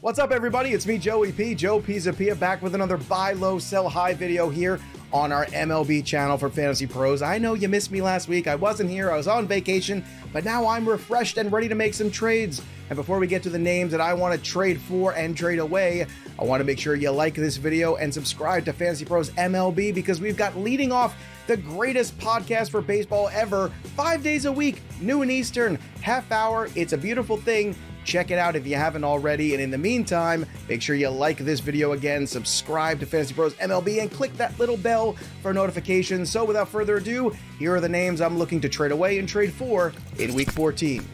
What's up, everybody? It's me, Joey P. Joe Pizzapia, back with another buy low, sell high video here on our MLB channel for Fantasy Pros. I know you missed me last week. I wasn't here. I was on vacation, but now I'm refreshed and ready to make some trades. And before we get to the names that I want to trade for and trade away, I want to make sure you like this video and subscribe to Fantasy Pros MLB because we've got leading off the greatest podcast for baseball ever, 5 days a week, noon and Eastern, half hour. It's a beautiful thing. Check it out if you haven't already. And in the meantime, make sure you like this video again, subscribe to Fantasy Pros MLB, and click that little bell for notifications. So without further ado, here are the names I'm looking to trade away and trade for in Week 14.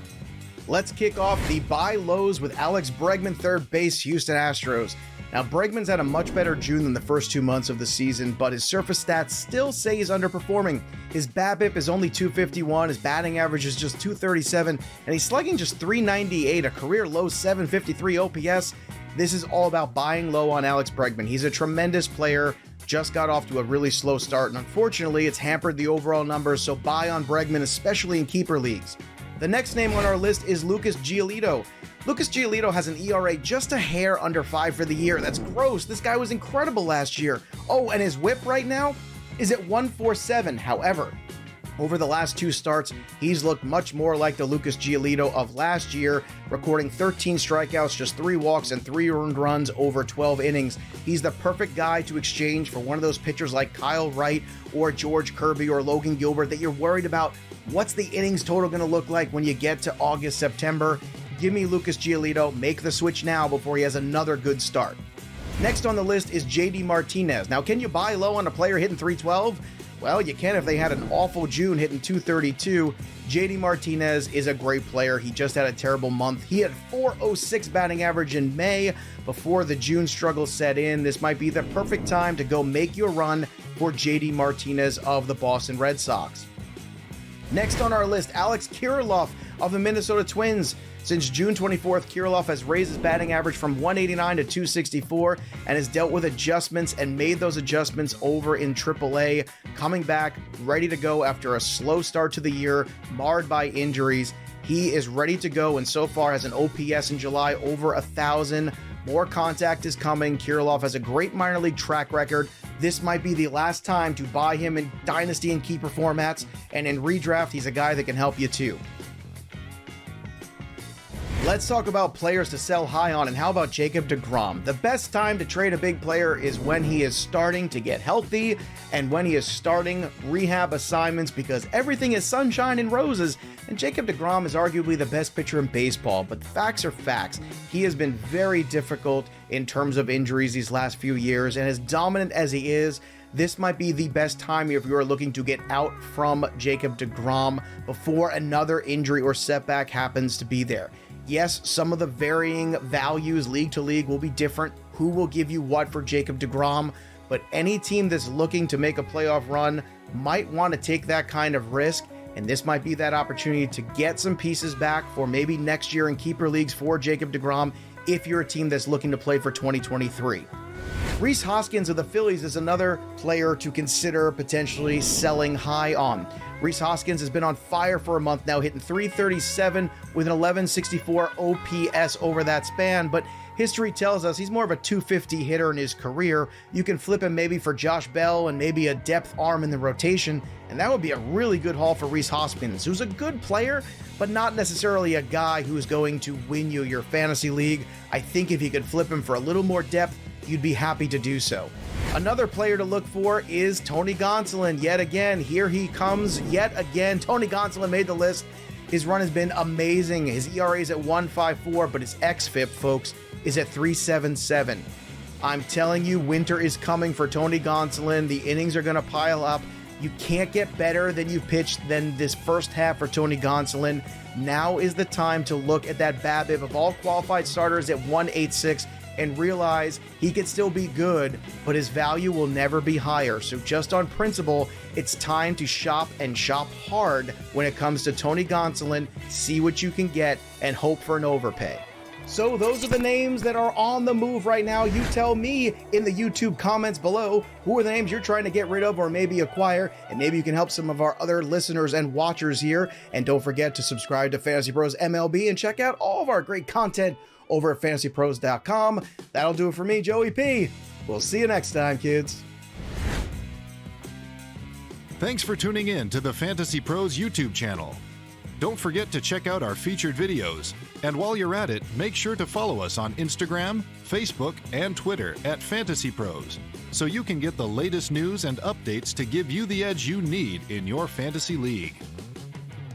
Let's kick off the buy lows with Alex Bregman, third base, Houston Astros. Now, Bregman's had a much better June than the first 2 months of the season, but his surface stats still say he's underperforming. His BABIP is only 251, his batting average is just 237, and he's slugging just 398, a career low 753 OPS. This is all about buying low on Alex Bregman. He's a tremendous player, just got off to a really slow start, and unfortunately, it's hampered the overall numbers, so buy on Bregman, especially in keeper leagues. The next name on our list is Lucas Giolito. Lucas Giolito has an ERA just a hair under 5 for the year. That's gross. This guy was incredible last year. Oh, and his whip right now is at 147. However, over the last 2 starts, he's looked much more like the Lucas Giolito of last year, recording 13 strikeouts, just 3 walks, and 3 earned runs over 12 innings. He's the perfect guy to exchange for one of those pitchers like Kyle Wright or George Kirby or Logan Gilbert that you're worried about. What's the innings total going to look like when you get to August, September? Give me Lucas Giolito. Make the switch now before he has another good start. Next on the list is JD Martinez. Now, can you buy low on a player hitting 312? Well, you can if they had an awful June hitting 232. JD Martinez is a great player. He just had a terrible month. He had 406 batting average in May before the June struggle set in. This might be the perfect time to go make your run for JD Martinez of the Boston Red Sox. Next on our list, Alex Kirilloff of the Minnesota Twins. Since June 24th, Kirilloff has raised his batting average from 189 to 264 and has dealt with adjustments and made those adjustments over in AAA, coming back ready to go after a slow start to the year, marred by injuries. He is ready to go and so far has an OPS in July over 1,000. More contact is coming. Kirilloff has a great minor league track record. This might be the last time to buy him in Dynasty and Keeper formats, and in redraft, he's a guy that can help you too. Let's talk about players to sell high on, and how about Jacob deGrom? The best time to trade a big player is when he is starting to get healthy and when he is starting rehab assignments, because everything is sunshine and roses, and Jacob deGrom is arguably the best pitcher in baseball, but facts are facts. He has been very difficult in terms of injuries these last few years, and as dominant as he is, this might be the best time if you are looking to get out from Jacob deGrom before another injury or setback happens to be there. Yes, some of the varying values league to league will be different, who will give you what for Jacob deGrom, but any team that's looking to make a playoff run might want to take that kind of risk, and this might be that opportunity to get some pieces back for maybe next year in keeper leagues for Jacob deGrom if you're a team that's looking to play for 2023. Rhys Hoskins of the Phillies is another player to consider potentially selling high on. Rhys Hoskins has been on fire for a month now, hitting 337 with an 1164 OPS over that span, but history tells us he's more of a 250 hitter in his career. You can flip him maybe for Josh Bell and maybe a depth arm in the rotation, and that would be a really good haul for Rhys Hoskins, who's a good player, but not necessarily a guy who's going to win you your fantasy league. I think if you could flip him for a little more depth, you'd be happy to do so. Another player to look for is Tony Gonzales. Yet again, here he comes yet again. Tony Gonzales made the list. His run has been amazing. His ERA is at 1.54, but his xFIP, folks, is at 3.77. I'm telling you, winter is coming for Tony Gonzales. The innings are going to pile up. You can't get better than you've pitched than this first half for Tony Gonzales. Now is the time to look at that BABIP of all qualified starters at 186 and realize he could still be good, but his value will never be higher. So just on principle, it's time to shop and shop hard when it comes to Tony Gonzales. See what you can get and hope for an overpay. So those are the names that are on the move right now. You tell me in the YouTube comments below, who are the names you're trying to get rid of or maybe acquire, and maybe you can help some of our other listeners and watchers here. And don't forget to subscribe to Fantasy Pros MLB and check out all of our great content over at FantasyPros.com. That'll do it for me, Joey P. We'll see you next time, kids. Thanks for tuning in to the Fantasy Pros YouTube channel. Don't forget to check out our featured videos. And while you're at it, make sure to follow us on Instagram, Facebook, and Twitter at Fantasy Pros, so you can get the latest news and updates to give you the edge you need in your fantasy league.